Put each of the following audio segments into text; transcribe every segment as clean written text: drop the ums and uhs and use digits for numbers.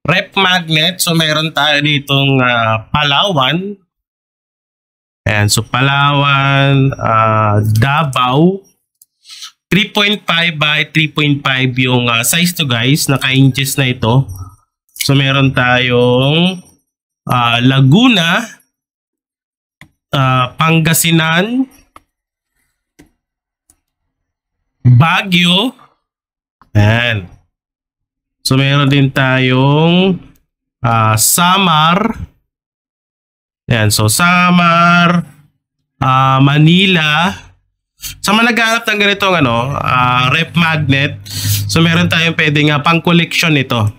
ref magnet. So meron tayo ditong Palawan. Ayan, so Palawan, Davao. 3.5 by 3.5 yung size to guys, naka-inches na ito. So meron tayong Laguna, Pangasinan, Baguio. Ayan. So meron din tayong Samar. Ayan, so Samar, Manila. Sa mga naghahanap ng ganitong ref magnet, so meron tayong pwedeng pang-collection nito.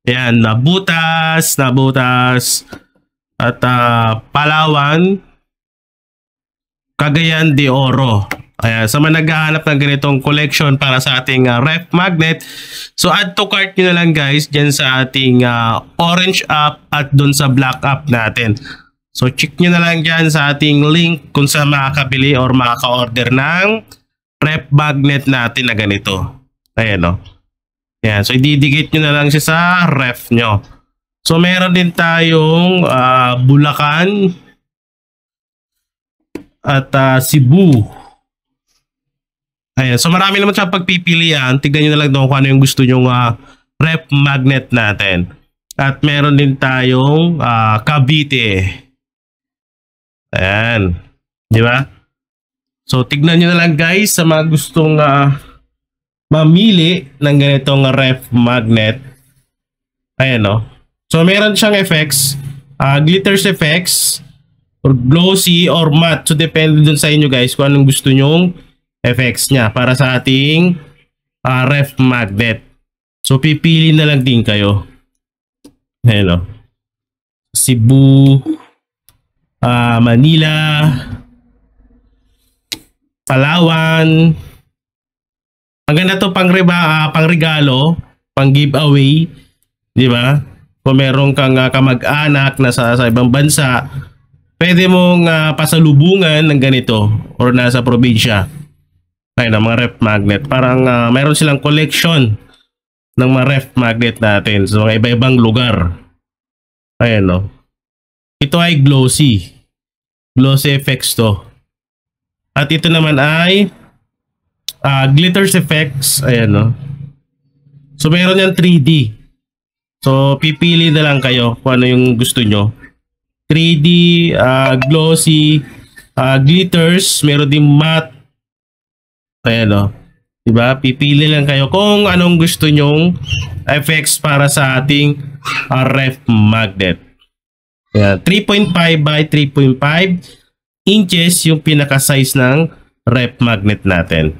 Ayan, Nabutas, at Palawan, Cagayan de Oro. Ayan, sa mga naghahanap ng ganitong collection para sa ating ref magnet, so add to cart nyo na lang guys dyan sa ating orange app at dun sa black app natin. So check nyo na lang dyan sa ating link kung saan makakabili or makaka-order ng ref magnet natin na ganito. Ayan o. Ayan, so ididikit nyo na lang siya sa ref nyo. So meron din tayong Bulacan at Cebu. Ayan, so marami naman sa pagpipilian. Tignan nyo na lang doon kung ano yung gusto nyong ref magnet natin. At meron din tayong Cavite. Ayan. Di ba? So tignan nyo na lang guys sa mga gustong mamili ng ganitong ref magnet. Ayan o. So meron siyang effects. Glitters effects. Or glossy or matte. So depende dun sa inyo guys kung anong gusto nyong effects niya para sa ating ref magnet. So pipili na lang din kayo. Ayan o. Cebu, Manila, Palawan. Ang ganda to pang regalo, pang giveaway, di ba? Kung meron kang kamag-anak na sa ibang bansa, pwede mong pasalubungan ng ganito or nasa probinsya. Ayun, mga ref magnet. Parang meron silang collection ng mga ref magnet natin sa mga iba-ibang lugar. Ayan o. Ito ay glossy. Glossy effects to. At ito naman ay glitters effects. Ayan o. So meron yan 3D. So pipili na lang kayo kung ano yung gusto nyo. 3D, glossy, glitters, meron din matte. Ayan o. Diba? Pipili lang kayo kung anong gusto nyong effects para sa ating ref magnet. Ayan, 3.5 by 3.5 inches yung pinaka-size ng ref magnet natin.